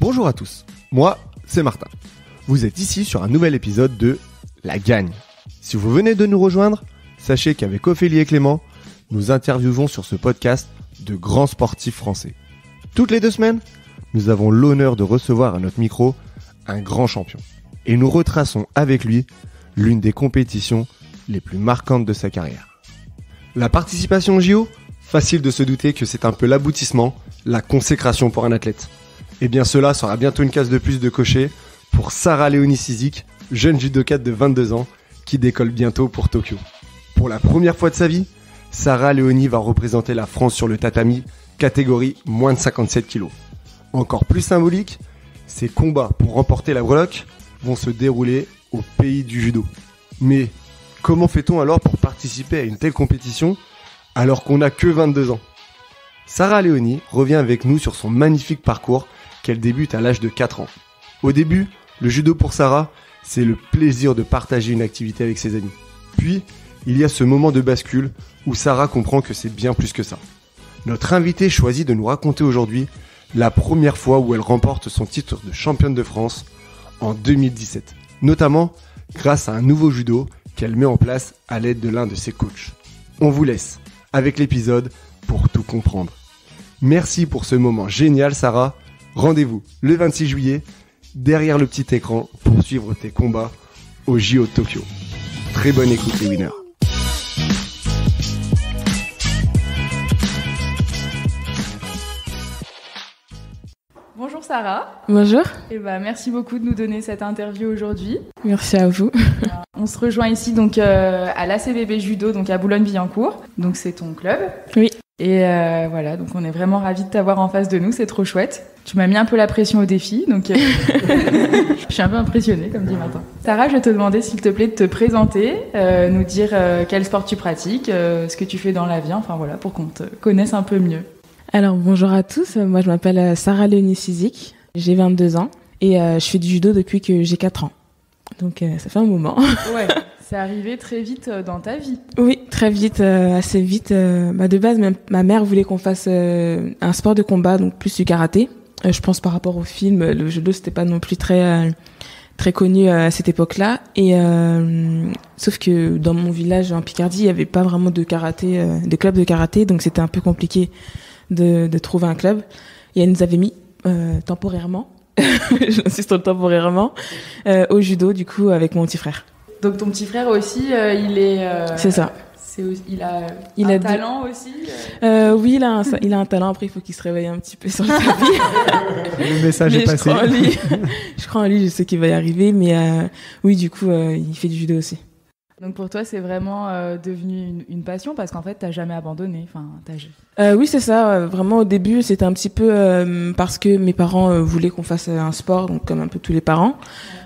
Bonjour à tous, moi c'est Martin. Vous êtes ici sur un nouvel épisode de La Gagne. Si vous venez de nous rejoindre, sachez qu'avec Ophélie et Clément, nous interviewons sur ce podcast de grands sportifs français. Toutes les 2 semaines, nous avons l'honneur de recevoir à notre micro un grand champion. Et nous retraçons avec lui l'une des compétitions les plus marquantes de sa carrière. La participation au JO, facile de se douter que c'est un peu l'aboutissement, la consécration pour un athlète. Et bien cela sera bientôt une case de plus de cocher pour Sarah Léonie Cizik, jeune judokate de 22 ans qui décolle bientôt pour Tokyo. Pour la première fois de sa vie, Sarah Léonie va représenter la France sur le tatami, catégorie moins de 57 kg. Encore plus symbolique, ces combats pour remporter la breloque vont se dérouler au pays du judo. Mais comment fait-on alors pour participer à une telle compétition alors qu'on n'a que 22 ans ? Sarah Léonie revient avec nous sur son magnifique parcours qu'elle débute à l'âge de 4 ans. Au début, le judo pour Sarah, c'est le plaisir de partager une activité avec ses amis. Puis, il y a ce moment de bascule où Sarah comprend que c'est bien plus que ça. Notre invitée choisit de nous raconter aujourd'hui la première fois où elle remporte son titre de championne de France en 2017, notamment grâce à un nouveau judo qu'elle met en place à l'aide de l'un de ses coachs. On vous laisse avec l'épisode pour tout comprendre. Merci pour ce moment génial, Sarah. Rendez-vous le 26 juillet derrière le petit écran pour suivre tes combats au JO de Tokyo. Très bonne écoute les winners. Bonjour Sarah. Bonjour. Merci beaucoup de nous donner cette interview aujourd'hui. Merci à vous. On se rejoint ici donc à l'ACBB Judo, donc à Boulogne-Billancourt. Donc c'est ton club. Oui. Et voilà, donc on est vraiment ravis de t'avoir en face de nous, c'est trop chouette. Tu m'as mis un peu la pression au défi, donc je suis un peu impressionnée, comme dit Martin. Sarah, je vais te demander s'il te plaît de te présenter, nous dire quel sport tu pratiques, ce que tu fais dans la vie, enfin voilà, pour qu'on te connaisse un peu mieux. Alors bonjour à tous, moi je m'appelle Sarah Léonie Cizik, j'ai 22 ans et je fais du judo depuis que j'ai 4 ans. Donc ça fait un moment. Ouais, c'est arrivé très vite dans ta vie. Oui, très vite, assez vite. De base, ma mère voulait qu'on fasse un sport de combat, donc plus du karaté. Je pense par rapport au film, le judo c'était pas non plus très connu à cette époque-là. Et sauf que dans mon village en Picardie, il y avait pas vraiment de karaté, de club de karaté, donc c'était un peu compliqué de trouver un club. Et elle nous avait mis temporairement, j'insiste sur le temporairement, au judo du coup avec mon petit frère. Donc ton petit frère aussi, il est... C'est ça. Il a talent aussi Oui, il a un talent. Après, il faut qu'il se réveille un petit peu sur le tapis. Le message est passé. Je crois en lui, je sais qu'il va y arriver. Mais oui, du coup, il fait du judo aussi. Donc pour toi, c'est vraiment devenu une passion parce qu'en fait, t'as jamais abandonné. Oui, c'est ça. Vraiment, au début, c'était un petit peu parce que mes parents voulaient qu'on fasse un sport, donc comme un peu tous les parents.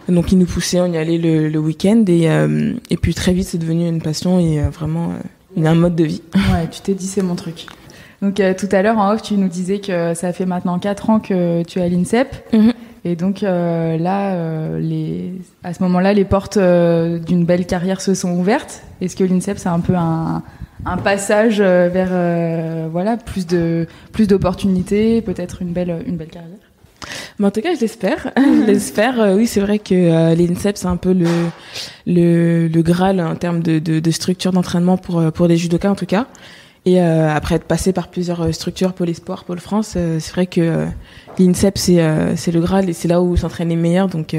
Donc ils nous poussaient, on y allait le week-end et puis très vite, c'est devenu une passion et vraiment un mode de vie. Ouais, tu t'es dit c'est mon truc. Donc tout à l'heure en off, tu nous disais que ça fait maintenant 4 ans que tu es à l'INSEP. Mm-hmm. Et donc là, à ce moment-là, les portes d'une belle carrière se sont ouvertes. Est-ce que l'INSEP, c'est un peu un passage vers plus d'opportunités, peut-être une belle carrière? Mais en tout cas, je l'espère. Je l'espère. Oui, c'est vrai que l'INSEP, c'est un peu le Graal en termes de structure d'entraînement pour les judokas en tout cas. Et après être passé par plusieurs structures, Pôle Espoir, Pôle France, c'est vrai que l'INSEP, c'est le Graal et c'est là où s'entraînent les meilleurs. Donc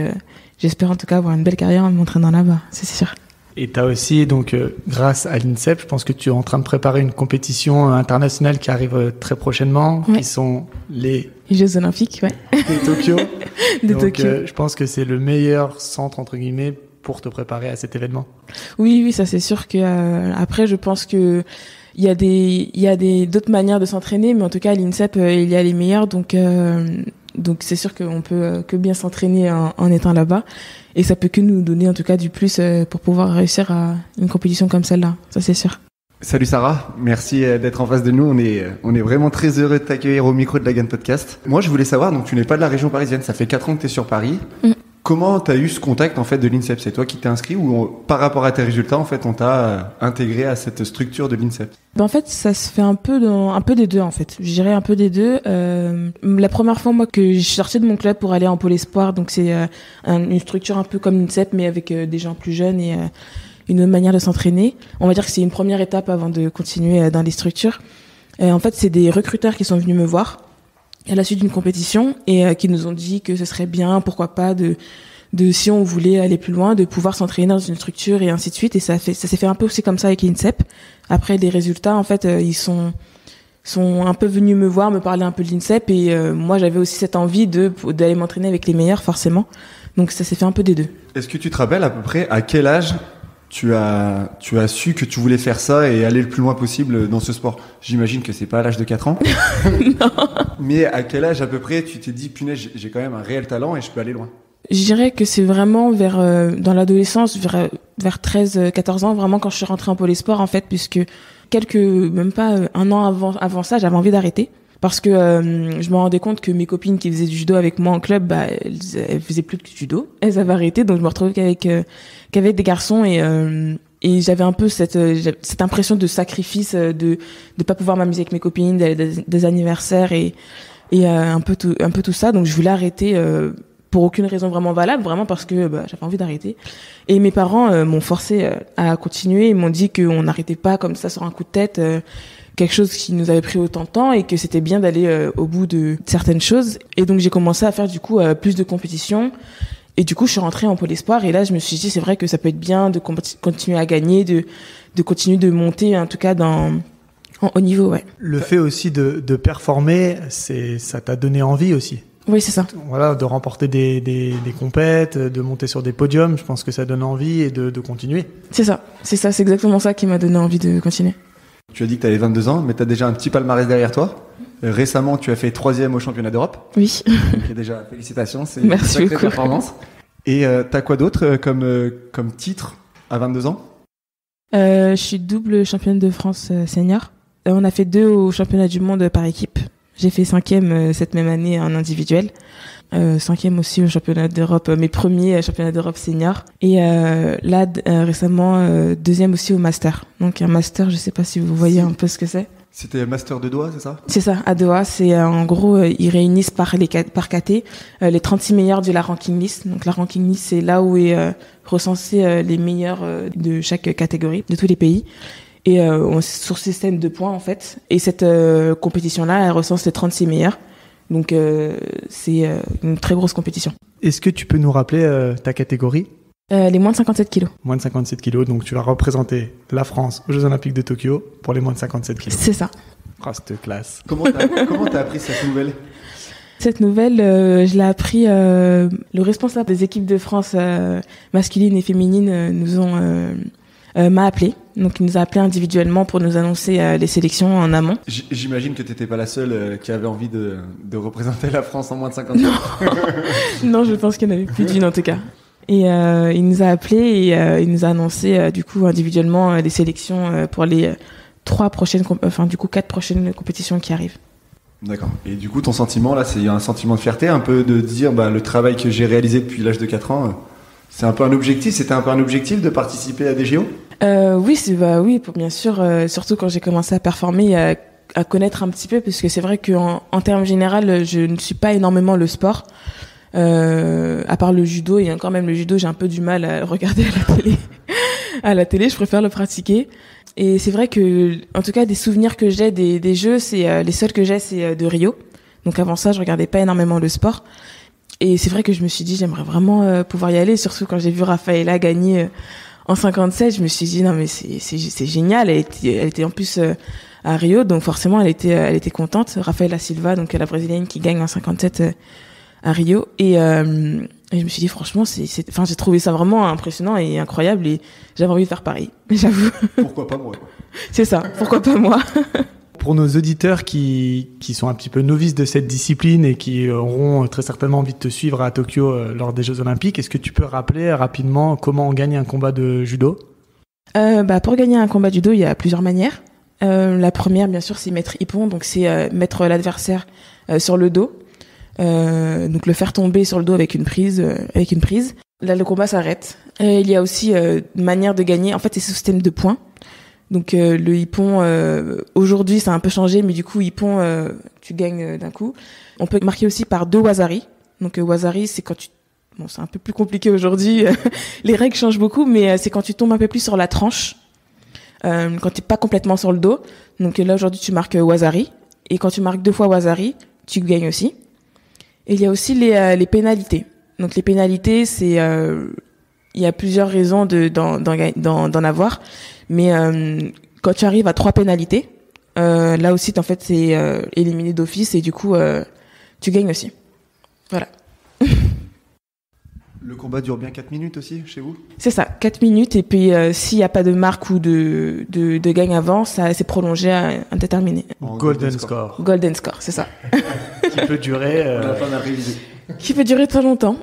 j'espère en tout cas avoir une belle carrière en m'entraînant là-bas, c'est sûr. Et tu as aussi, donc, grâce à l'INSEP, je pense que tu es en train de préparer une compétition internationale qui arrive très prochainement, qui sont les Jeux Olympiques, ouais. De Tokyo. Tokyo. Je pense que c'est le meilleur centre, entre guillemets, pour te préparer à cet événement. Oui, ça c'est sûr que après, je pense que il y a d'autres manières de s'entraîner, mais en tout cas, à l'INSEP, il y a les meilleurs, donc c'est sûr qu'on peut que bien s'entraîner en étant là-bas. Et ça peut que nous donner en tout cas du plus pour pouvoir réussir à une compétition comme celle-là, ça c'est sûr. Salut Sarah, merci d'être en face de nous. On est vraiment très heureux de t'accueillir au micro de la Gagne Podcast. Moi je voulais savoir, donc tu n'es pas de la région parisienne, ça fait 4 ans que tu es sur Paris. Comment tu as eu ce contact en fait de l'INSEP? C'est toi qui t'es inscrit ou par rapport à tes résultats en fait on t'a intégré à cette structure de l'INSEP? En fait, ça se fait un peu des deux en fait. Je dirais un peu des deux. La première fois moi que je suis sortie de mon club pour aller en Pôle Espoir, donc c'est une structure un peu comme l'INSEP mais avec des gens plus jeunes et une autre manière de s'entraîner. On va dire que c'est une première étape avant de continuer dans les structures. En fait, c'est des recruteurs qui sont venus me voir à la suite d'une compétition et qui nous ont dit que ce serait bien, pourquoi pas, de si on voulait aller plus loin, de pouvoir s'entraîner dans une structure et ainsi de suite. Et ça s'est fait un peu aussi comme ça avec l'INSEP. Après, les résultats, en fait, ils sont un peu venus me voir, me parler un peu de l'INSEP et moi, j'avais aussi cette envie d'aller m'entraîner avec les meilleurs, forcément. Donc, ça s'est fait un peu des deux. Est-ce que tu te rappelles à peu près à quel âge tu as su que tu voulais faire ça et aller le plus loin possible dans ce sport? J'imagine que c'est pas à l'âge de 4 ans. Non. Mais à quel âge à peu près tu t'es dit, punaise, j'ai quand même un réel talent et je peux aller loin? Je dirais que c'est vraiment dans l'adolescence, vers 13-14 ans, vraiment quand je suis rentrée en Pôle Espoir, en fait, puisque même pas un an avant ça, j'avais envie d'arrêter. Parce que je me rendais compte que mes copines qui faisaient du judo avec moi en club, elles faisaient plus de judo. Elles avaient arrêté, donc je me retrouvais qu'avec des garçons et j'avais un peu cette impression de sacrifice, de pas pouvoir m'amuser avec mes copines, des anniversaires et un peu tout ça. Donc je voulais arrêter pour aucune raison vraiment valable, vraiment parce que j'avais envie d'arrêter. Et mes parents m'ont forcé à continuer. Ils m'ont dit qu'on n'arrêtait pas comme ça sur un coup de tête. Quelque chose qui nous avait pris autant de temps et que c'était bien d'aller au bout de certaines choses. Et donc j'ai commencé à faire du coup plus de compétitions. Et du coup je suis rentrée en Pôle Espoir et là je me suis dit c'est vrai que ça peut être bien de continuer à gagner, de continuer de monter en tout cas en haut niveau. Ouais. Le fait aussi de performer, ça t'a donné envie aussi. Oui, c'est ça. Voilà, de remporter des compètes, de monter sur des podiums, je pense que ça donne envie et de continuer. C'est ça, c'est exactement ça qui m'a donné envie de continuer. Tu as dit que tu avais 22 ans, mais tu as déjà un petit palmarès derrière toi. Récemment, tu as fait 3e au championnat d'Europe. Oui. Donc déjà, félicitations, c'est une Merci sacrée beaucoup. Performance. Et t'as quoi d'autre comme titre à 22 ans? Je suis double championne de France senior. On a fait 2 au championnat du monde par équipe. J'ai fait 5e cette même année en individuel. 5e aussi au championnat d'Europe, mes premiers championnats d'Europe senior. Et là, récemment, 2e aussi au master. Donc un master, je sais pas si vous voyez un peu ce que c'est. C'était master de Doha, c'est ça? C'est ça, à Doha. C'est en gros, ils réunissent par KT les 36 meilleurs de la ranking list. Donc la ranking list, c'est là où est recensé les meilleurs de chaque catégorie, de tous les pays. Et sur ce système de points, en fait. Et cette compétition-là, elle recense les 36 meilleurs. Donc, c'est une très grosse compétition. Est-ce que tu peux nous rappeler ta catégorie? Les moins de 57 kilos. Moins de 57 kilos, donc tu vas représenter la France aux Jeux Olympiques de Tokyo pour les moins de 57 kilos. C'est ça. Oh, cette classe. Comment t'as appris cette nouvelle? Cette nouvelle, je l'ai appris, le responsable des équipes de France masculines et féminines m'a appelé. Donc il nous a appelé individuellement pour nous annoncer les sélections en amont. J'imagine que t'étais pas la seule qui avait envie de représenter la France en moins de 50 ans. Non, je pense qu'il y en avait plus d'une en tout cas. Et il nous a appelé et il nous a annoncé du coup individuellement les sélections pour les 4 prochaines compétitions qui arrivent. D'accord. Et du coup ton sentiment là, c'est un sentiment de fierté, un peu de dire le travail que j'ai réalisé depuis l'âge de 4 ans, c'est un peu un objectif. C'était un peu un objectif de participer à des JO? Oui, bien sûr. Surtout quand j'ai commencé à performer, à connaître un petit peu, parce que c'est vrai qu'en termes général, je ne suis pas énormément le sport. À part le judo, et encore même le judo, j'ai un peu du mal à regarder à la télé. À la télé, je préfère le pratiquer. Et c'est vrai que, en tout cas, des souvenirs que j'ai des jeux, c'est les seuls que j'ai, c'est de Rio. Donc avant ça, je regardais pas énormément le sport. Et c'est vrai que je me suis dit, j'aimerais vraiment pouvoir y aller, surtout quand j'ai vu Rafaela gagner en 57. Je me suis dit, non mais c'est génial. Elle était en plus à Rio, donc forcément elle était contente. Rafaela Silva, donc la brésilienne qui gagne en 57 à Rio. Et je me suis dit, franchement, j'ai trouvé ça vraiment impressionnant et incroyable, et j'avais envie de faire pareil. J'avoue. Pourquoi pas moi? C'est ça. Pourquoi pas moi? Pour nos auditeurs qui sont un petit peu novices de cette discipline et qui auront très certainement envie de te suivre à Tokyo lors des Jeux Olympiques, est-ce que tu peux rappeler rapidement comment on gagne un combat de judo? Pour gagner un combat de judo, il y a plusieurs manières. La première, bien sûr, c'est mettre ippon, donc c'est mettre l'adversaire sur le dos. donc le faire tomber sur le dos avec une prise. Là, le combat s'arrête. Il y a aussi une manière de gagner. En fait, c'est ce système de points. Donc le hippon, aujourd'hui, ça a un peu changé, mais du coup, hippon, tu gagnes d'un coup. On peut marquer aussi par 2 wasaris. Donc wasari, c'est quand tu... Bon, c'est un peu plus compliqué aujourd'hui. Les règles changent beaucoup, mais c'est quand tu tombes un peu plus sur la tranche. Quand t'es pas complètement sur le dos. Donc là, aujourd'hui, tu marques wasari. Et quand tu marques 2 fois wasari, tu gagnes aussi. Et il y a aussi les pénalités. Donc les pénalités, c'est... il y a plusieurs raisons d'en avoir. Mais quand tu arrives à 3 pénalités, là aussi, en fait, c'est éliminé d'office. Et du coup, tu gagnes aussi. Voilà. Le combat dure bien 4 minutes aussi, chez vous ? C'est ça, 4 minutes. Et puis, s'il n'y a pas de marque ou de gagne avant, ça c'est prolongé à indéterminé. Golden score. Golden score, c'est ça. Qui peut durer... Qui peut durer très longtemps.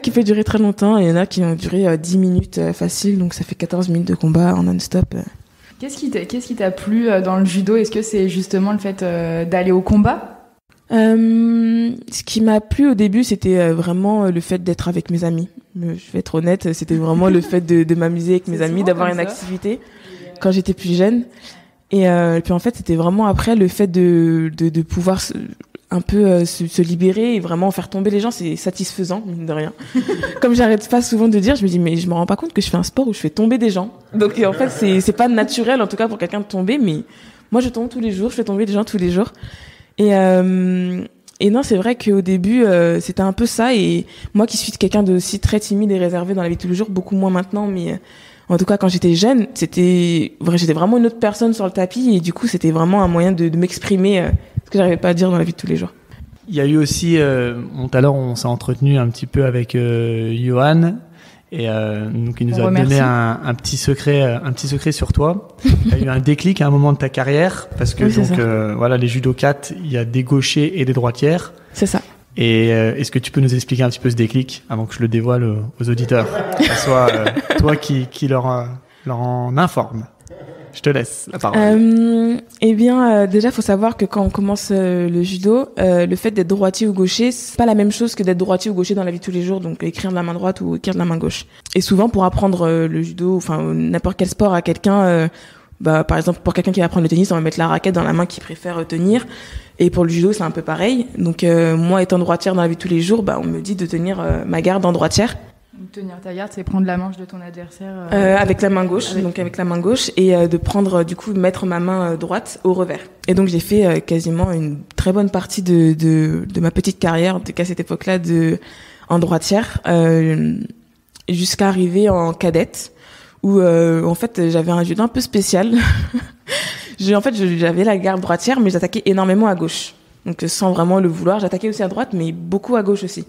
Qui peut durer très longtemps. Et il y en a qui ont duré 10 minutes facile. Donc, ça fait 14 minutes de combat en non-stop. Qu'est-ce qui t'a plu dans le judo ? Est-ce que c'est justement le fait d'aller au combat ? Ce qui m'a plu au début, c'était vraiment le fait d'être avec mes amis. Je vais être honnête, c'était vraiment le fait de m'amuser avec mes amis, d'avoir une activité quand j'étais plus jeune. Et puis en fait, c'était vraiment après le fait de pouvoir un peu se libérer et vraiment faire tomber les gens, c'est satisfaisant, mine de rien. Comme j'arrête pas souvent de dire, je me dis mais je me rends pas compte que je fais un sport où je fais tomber des gens. Donc en fait, c'est pas naturel en tout cas pour quelqu'un de tomber, mais moi je tombe tous les jours, je fais tomber des gens tous les jours. Et non, c'est vrai qu'au début, c'était un peu ça. Et moi qui suis quelqu'un de aussi très timide et réservé dans la vie de tous les jours, beaucoup moins maintenant, mais en tout cas quand j'étais jeune, j'étais vraiment une autre personne sur le tapis. Et du coup, c'était vraiment un moyen de m'exprimer ce que j'arrivais pas à dire dans la vie de tous les jours. Il y a eu aussi, tout à l'heure, on s'est entretenu un petit peu avec Johan. Et donc il nous a donné un petit secret sur toi. Il y a eu un déclic à un moment de ta carrière parce que oui, voilà, les judokates, il y a des gauchers et des droitières. C'est ça. Et est-ce que tu peux nous expliquer un petit peu ce déclic avant que je le dévoile aux auditeurs, que ce soit toi qui leur en informe. Je te laisse la parole. Eh bien, déjà, faut savoir que quand on commence le judo, le fait d'être droitier ou gaucher, c'est pas la même chose que d'être droitier ou gaucher dans la vie de tous les jours. Donc, écrire de la main droite ou écrire de la main gauche. Et souvent, pour apprendre le judo, enfin n'importe quel sport à quelqu'un, par exemple, pour quelqu'un qui va apprendre le tennis, on va mettre la raquette dans la main qu'il préfère tenir. Et pour le judo, c'est un peu pareil. Donc, moi, étant droitière dans la vie de tous les jours, on me dit de tenir ma garde en droitière. Tenir ta garde, c'est prendre la manche de ton adversaire avec la main gauche, avec la main gauche, et de prendre, du coup, mettre ma main droite au revers. Et donc j'ai fait quasiment une très bonne partie de ma petite carrière, en tout cas à cette époque-là, en droitière, jusqu'à arriver en cadette, où en fait j'avais un judo un peu spécial. J'avais la garde droitière, mais j'attaquais énormément à gauche. Donc sans vraiment le vouloir, j'attaquais aussi à droite, mais beaucoup à gauche aussi.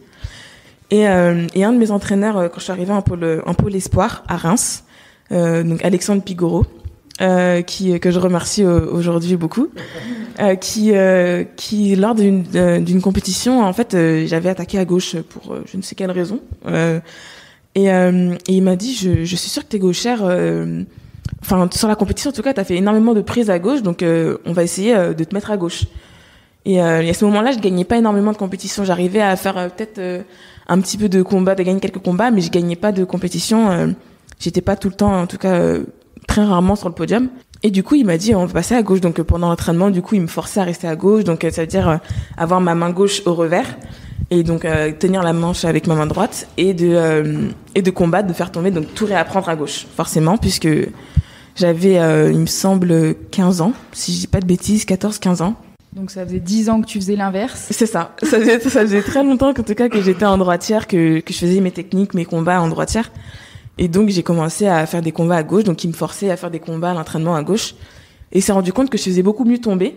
Et un de mes entraîneurs, quand je suis arrivée en pôle espoir à Reims, donc Alexandre Pigoro, que je remercie aujourd'hui beaucoup, qui lors d'une compétition, en fait, j'avais attaqué à gauche pour je ne sais quelle raison, et il m'a dit je suis sûre que t'es gauchère, enfin sur la compétition en tout cas t'as fait énormément de prises à gauche, donc on va essayer de te mettre à gauche. Et à ce moment-là, je gagnais pas énormément de compétition. J'arrivais à faire peut-être un petit peu de combat, de gagner quelques combats, mais je gagnais pas de compétition. J'étais pas tout le temps, en tout cas très rarement sur le podium. Et du coup, il m'a dit on va passer à gauche. Donc pendant l'entraînement, du coup, il me forçait à rester à gauche. Donc ça veut dire avoir ma main gauche au revers et donc tenir la manche avec ma main droite et de combattre, de faire tomber, donc tout réapprendre à gauche, forcément, puisque j'avais, il me semble, 15 ans, si je dis pas de bêtises, 14-15 ans. Donc ça faisait 10 ans que tu faisais l'inverse. C'est ça. Ça faisait très longtemps qu'en tout cas que j'étais en droitière, que je faisais mes techniques, mes combats en droitière. Et donc j'ai commencé à faire des combats à gauche, donc il me forçait à faire des combats à l'entraînement à gauche. Et il s'est rendu compte que je faisais beaucoup mieux tomber,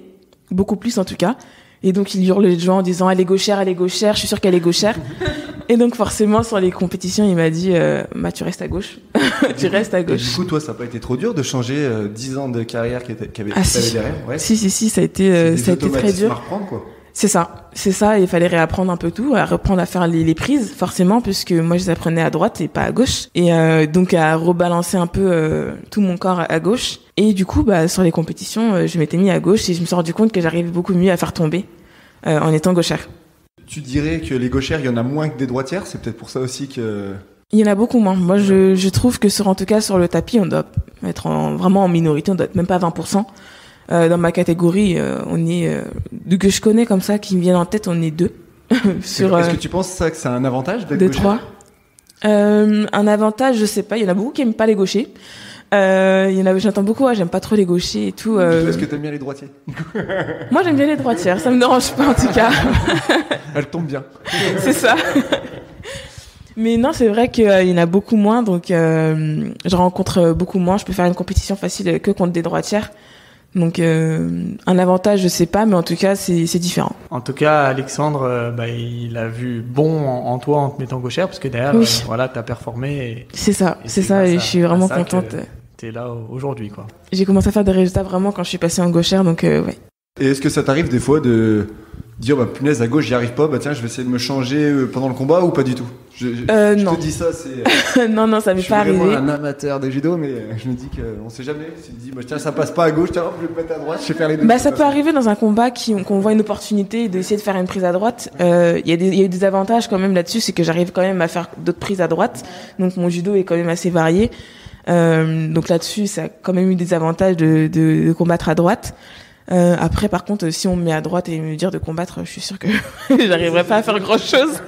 beaucoup plus en tout cas. Et donc il hurle les gens en disant elle est gauchère, je suis sûre qu'elle est gauchère. Et donc forcément sur les compétitions il m'a dit tu restes à gauche. Tu restes à gauche. Et du coup toi ça n'a pas été trop dur de changer 10 ans de carrière qui avait derrière? Ouais. Si, ça a été très dur. À reprendre, quoi. C'est ça, il fallait réapprendre un peu tout, à reprendre à faire les prises, forcément, puisque moi je les apprenais à droite et pas à gauche. Et donc à rebalancer un peu tout mon corps à gauche. Et du coup, sur les compétitions, je m'étais mis à gauche et je me suis rendu compte que j'arrivais beaucoup mieux à faire tomber en étant gauchère. tu dirais que les gauchères, il y en a moins que des droitières? C'est peut-être pour ça aussi que... Il y en a beaucoup moins. Moi, je trouve que en tout cas, sur le tapis, on doit être vraiment en minorité. On doit être même pas 20%. Dans ma catégorie, on est, que je connais comme ça, qui me viennent en tête, on est 2. Est-ce que tu penses ça que c'est un avantage d'être de gauchère? 3. Un avantage, je sais pas. Il y en a beaucoup qui aiment pas les gauchers. J'entends beaucoup, j'aime pas trop les gauchers et tout. Est-ce que t'aimes bien les droitiers? Moi, j'aime bien les droitières. Ça me dérange pas, en tout cas. Elles tombent bien. C'est ça. Mais non, c'est vrai qu'il y en a beaucoup moins, donc je rencontre beaucoup moins. Je peux faire une compétition facile que contre des droitières. Donc un avantage, je sais pas, mais en tout cas, c'est différent. En tout cas, Alexandre, il a vu bon en toi en te mettant gauchère, parce que derrière, oui. t'as performé. C'est ça, et je suis vraiment contente. T'es là aujourd'hui, quoi. J'ai commencé à faire des résultats vraiment quand je suis passée en gauchère, donc ouais. Et est-ce que ça t'arrive des fois de dire punaise, à gauche j'y arrive pas, tiens je vais essayer de me changer pendant le combat, ou pas du tout? Je non. te dis ça, c'est non, ça m'est pas arrivé. Je suis vraiment un amateur de judo, mais je me dis qu'on sait jamais. Tu te dis tiens, ça passe pas à gauche, tiens je vais me mettre à droite, je vais faire les deux. Ça peut arriver dans un combat qu'on voit une opportunité d'essayer de faire une prise à droite. Il y a eu des avantages quand même là-dessus, c'est que j'arrive quand même à faire d'autres prises à droite, donc mon judo est quand même assez varié. Donc là-dessus, ça a quand même eu des avantages de combattre à droite. Après, par contre, si on me met à droite et me dire de combattre, je suis sûre que j'arriverai pas à faire grand-chose.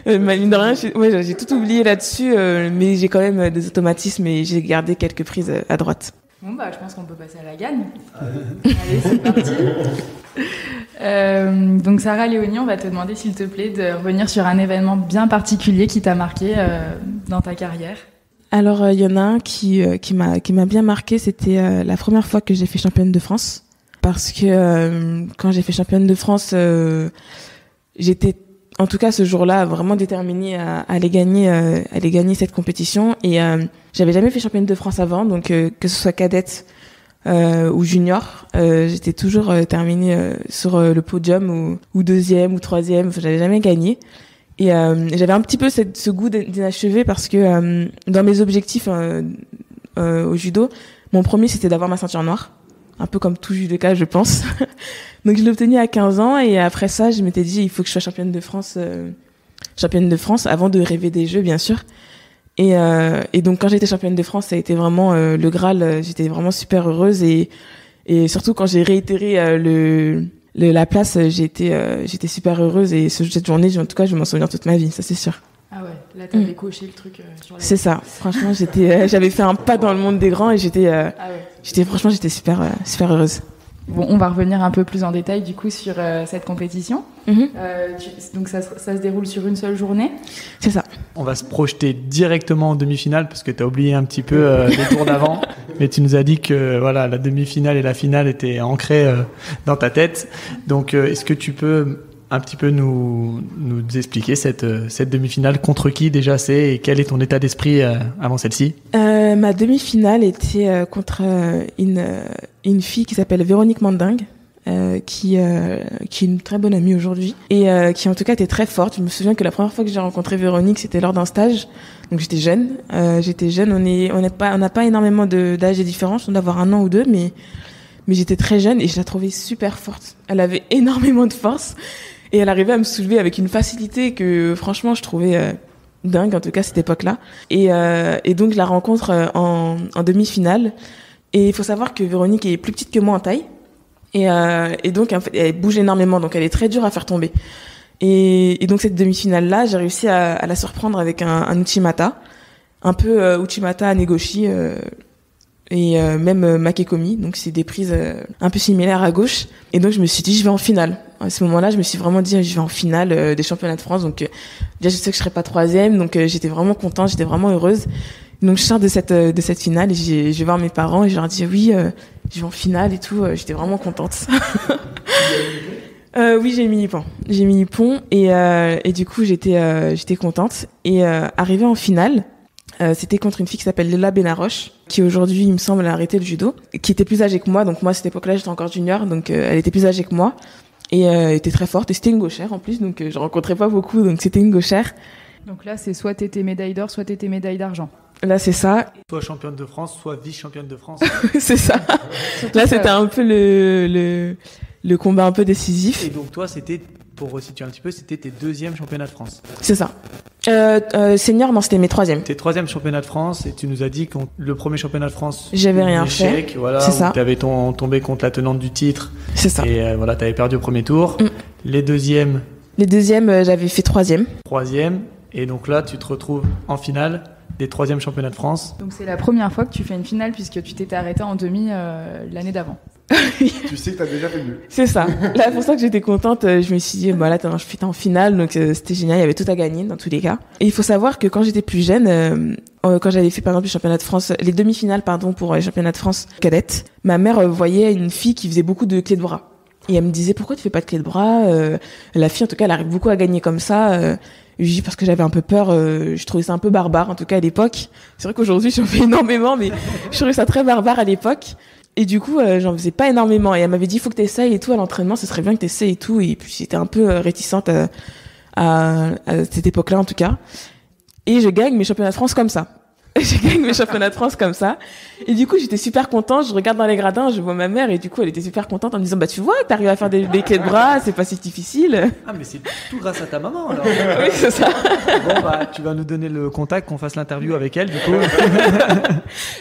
Mine de rien, j'ai tout oublié là-dessus, mais j'ai quand même des automatismes et j'ai gardé quelques prises à droite. Bon, je pense qu'on peut passer à la gagne. Allez, c'est parti. Donc, Sarah Léonie, on va te demander, s'il te plaît, de revenir sur un événement bien particulier qui t'a marqué dans ta carrière. Alors, il y en a un qui m'a bien marqué, c'était la première fois que j'ai fait championne de France. Parce que quand j'ai fait championne de France, j'étais, en tout cas ce jour-là, vraiment déterminée à aller gagner cette compétition. Et j'avais jamais fait championne de France avant, donc que ce soit cadette ou junior, j'étais toujours terminée sur le podium ou deuxième ou troisième. J'avais jamais gagné. Et j'avais un petit peu ce goût d'inachevé parce que dans mes objectifs au judo, mon premier c'était d'avoir ma ceinture noire. Un peu comme tout judoka, je pense. Donc je l'ai obtenu à 15 ans et après ça, je m'étais dit il faut que je sois championne de France avant de rêver des Jeux, bien sûr. Et donc quand j'étais championne de France, ça a été vraiment le Graal. J'étais vraiment super heureuse et surtout quand j'ai réitéré la place, j'étais super heureuse et cette journée, en tout cas, je vais m'en souvenir toute ma vie, ça c'est sûr. Ah ouais, là t'as décoché le truc sur la... C'est ça. Franchement, j'avais fait un pas dans le monde des grands et j'étais super heureuse. Bon, on va revenir un peu plus en détail du coup sur cette compétition. Donc ça se déroule sur une seule journée. C'est ça. On va se projeter directement en demi-finale parce que tu as oublié un petit peu les tours d'avant, mais tu nous as dit que voilà, la demi-finale et la finale étaient ancrées dans ta tête. Donc est-ce que tu peux un petit peu nous expliquer cette demi-finale, contre qui déjà c'est et quel est ton état d'esprit avant celle-ci? Ma demi-finale était contre une fille qui s'appelle Véronique Mandingue, qui est une très bonne amie aujourd'hui et qui en tout cas était très forte. Je me souviens que la première fois que j'ai rencontré Véronique, c'était lors d'un stage. Donc j'étais jeune. On n'a pas énormément d'âge de différence, on doit avoir 1 an ou 2, mais j'étais très jeune et je la trouvais super forte. Elle avait énormément de force. Et elle arrivait à me soulever avec une facilité que, franchement, je trouvais dingue, en tout cas, à cette époque-là. Et donc, je la rencontre en demi-finale. Et il faut savoir que Véronique est plus petite que moi en taille. Et donc, en fait, elle bouge énormément. Donc, elle est très dure à faire tomber. Et donc, cette demi-finale-là, j'ai réussi à la surprendre avec un Uchimata. Un peu Uchimata Negoshi et même Makekomi. Donc, c'est des prises un peu similaires à gauche. Et donc, je me suis dit, je vais en finale. À ce moment-là, je me suis vraiment dit, je vais en finale des championnats de France. Donc, déjà, je sais que je serai pas 3e. Donc, j'étais vraiment contente, j'étais vraiment heureuse. Donc, je sors de cette finale et je vais voir mes parents et je leur dis, oui, je vais en finale et tout. J'étais vraiment contente. Oui, j'ai mis Ippon et du coup, j'étais contente. Et arrivée en finale, c'était contre une fille qui s'appelle Léla Benaroche, qui aujourd'hui, il me semble, a arrêté le judo, qui était plus âgée que moi. Donc moi, à cette époque-là, j'étais encore junior, donc elle était plus âgée que moi et était très forte. Et c'était une gauchère en plus, donc je rencontrais pas beaucoup, donc c'était une gauchère. Donc là, c'est soit t'étais médaille d'or, soit t'étais médaille d'argent. Là, c'est ça. Soit championne de France, soit vice-championne de France. C'est ça. Là, c'était un peu le combat un peu décisif. Et donc toi, c'était pour resituer un petit peu, c'était tes 2e championnats de France. C'est ça. Senior, non, c'était mes 3e. Tes 3e championnats de France, et tu nous as dit que le premier championnat de France, j'avais rien échec, fait. Voilà, c'est ça. Tu avais tombé contre la tenante du titre. C'est ça. Et voilà, tu avais perdu au premier tour. Les 2e, j'avais fait 3e. 3e, et donc là, tu te retrouves en finale des 3e championnats de France. Donc c'est la première fois que tu fais une finale puisque tu t'étais arrêté en demi l'année d'avant. Tu sais que t'as déjà fait mieux. C'est ça. Là, pour ça que j'étais contente. Je me suis dit, là, je suis en finale, donc c'était génial. Il y avait tout à gagner dans tous les cas. Et il faut savoir que quand j'étais plus jeune, quand j'avais fait par exemple les championnats de France, les demi-finales, pour les championnats de France cadettes, ma mère voyait une fille qui faisait beaucoup de clés de bras. Et elle me disait, pourquoi tu fais pas de clés de bras? La fille, en tout cas, elle arrive beaucoup à gagner comme ça. Je dis parce que j'avais un peu peur, je trouvais ça un peu barbare, en tout cas à l'époque. C'est vrai qu'aujourd'hui, j'en fais énormément, mais je trouvais ça très barbare à l'époque. Et du coup, j'en faisais pas énormément. Et elle m'avait dit, il faut que t'essayes et tout à l'entraînement, ce serait bien que t'essayes et tout. Et puis, j'étais un peu réticente à cette époque-là, en tout cas. Et je gagne mes championnats de France comme ça. Et du coup, j'étais super contente. Je regarde dans les gradins, je vois ma mère et du coup, elle était super contente en me disant, tu vois, t'arrives à faire des clés de bras, c'est pas si difficile. Ah, mais c'est tout grâce à ta maman, alors. Oui, c'est ça. Bon, tu vas nous donner le contact, qu'on fasse l'interview avec elle, du coup.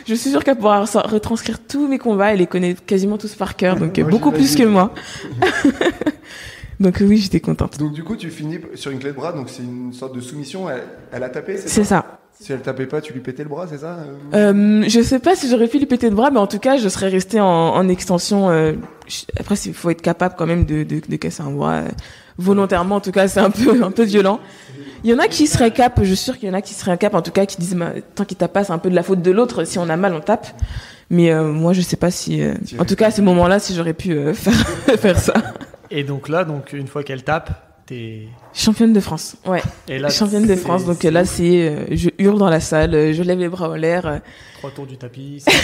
Je suis sûre qu'elle pourra retranscrire tous mes combats. Elle les connaît quasiment tous par cœur, donc Moi, beaucoup plus que moi. Donc oui, j'étais contente. Donc du coup, tu finis sur une clé de bras, donc c'est une sorte de soumission. Elle a tapé, c'est ça. Si elle tapait pas, tu lui pétais le bras, c'est ça? Je sais pas si j'aurais pu lui péter le bras, mais en tout cas, je serais restée en extension. Après, il faut être capable quand même de casser un bras volontairement. En tout cas, c'est un peu violent. Il y en a qui seraient cap, je suis sûre qu'il y en a qui seraient cap, en tout cas, qui disent tant qu'il tape pas, c'est un peu de la faute de l'autre. Si on a mal, on tape. Mais moi, je sais pas si. En tout cas, à ce moment-là, si j'aurais pu faire ça. Et donc là, une fois qu'elle tape, t'es championne de France. Ouais. Et là, championne de France. Donc là, je hurle dans la salle, je lève les bras en l'air. 3 tours du tapis, 5 tours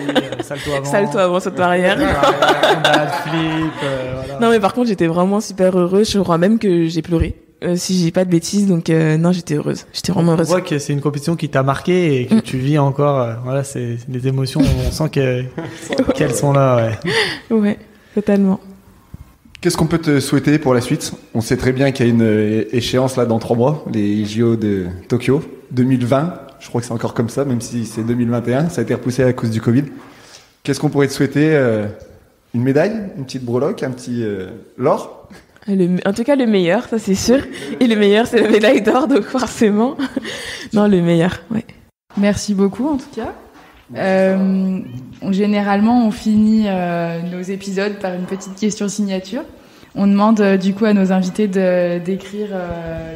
du tapis, salto avant, salto arrière. Flip, voilà. Non, mais par contre, j'étais vraiment super heureuse. Je crois même que j'ai pleuré. Si j'ai pas de bêtises, donc non, j'étais heureuse. J'étais vraiment heureuse. On voit que c'est une compétition qui t'a marqué et que tu vis encore. Voilà, c'est des émotions. On sent qu'elles sont là. Ouais. Ouais, totalement. Qu'est-ce qu'on peut te souhaiter pour la suite? On sait très bien qu'il y a une échéance là dans 3 mois, les JO de Tokyo 2020. Je crois que c'est encore comme ça, même si c'est 2021. Ça a été repoussé à cause du Covid. Qu'est-ce qu'on pourrait te souhaiter? Une médaille, une petite breloque, un petit l'or? En tout cas, le meilleur, ça c'est sûr. Et le meilleur, c'est la médaille d'or, donc forcément. Non, le meilleur, ouais. Merci beaucoup, en tout cas. Généralement, on finit nos épisodes par une petite question signature. On demande du coup à nos invités d'écrire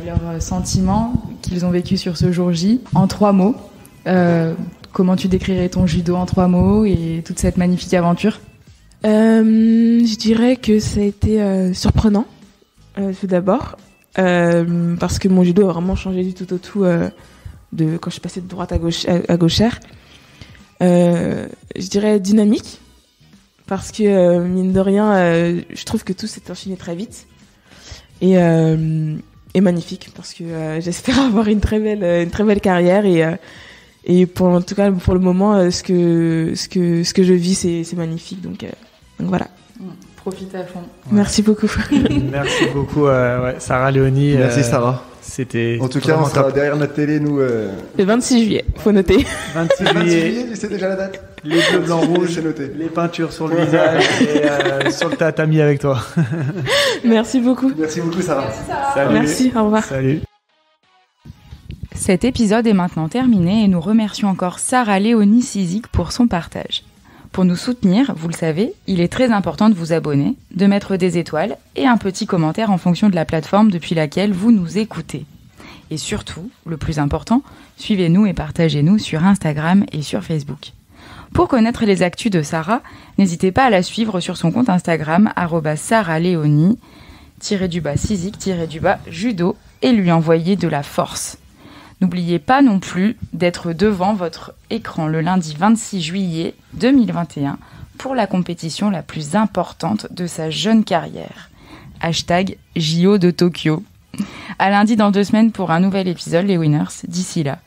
leurs sentiments qu'ils ont vécus sur ce jour J en 3 mots. Comment tu décrirais ton judo en 3 mots et toute cette magnifique aventure? Je dirais que ça a été surprenant, tout d'abord, parce que mon judo a vraiment changé du tout au tout de quand je suis passée de droite à gauchère. Je dirais dynamique, parce que mine de rien, je trouve que tout s'est enchaîné très vite et magnifique, parce que j'espère avoir une très belle carrière et en tout cas pour le moment, ce que je vis, c'est magnifique, donc voilà. Profite à fond. Ouais. Merci beaucoup. Merci beaucoup, Sarah Léonie. Merci Sarah. C'était en tout cas, on sera derrière notre télé, nous. Le 26 juillet, faut noter. 26 juillet, tu sais déjà la date? Les bleus, blancs, rouges, c'est noté. Les peintures sur le visage et sur le tatami avec toi. Merci beaucoup. Merci beaucoup, Sarah. Merci, Sarah. Salut. Merci, au revoir. Salut. Cet épisode est maintenant terminé et nous remercions encore Sarah Léonie Cizik pour son partage. Pour nous soutenir, vous le savez, il est très important de vous abonner, de mettre des étoiles et un petit commentaire en fonction de la plateforme depuis laquelle vous nous écoutez. Et surtout, le plus important, suivez-nous et partagez-nous sur Instagram et sur Facebook. Pour connaître les actus de Sarah, n'hésitez pas à la suivre sur son compte Instagram @sarahléonie_cizik_judo et lui envoyer de la force. N'oubliez pas non plus d'être devant votre écran le lundi 26 juillet 2021 pour la compétition la plus importante de sa jeune carrière. #JO de Tokyo. À lundi dans 2 semaines pour un nouvel épisode, les winners. D'ici là,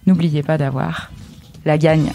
n'oubliez pas d'avoir la gagne.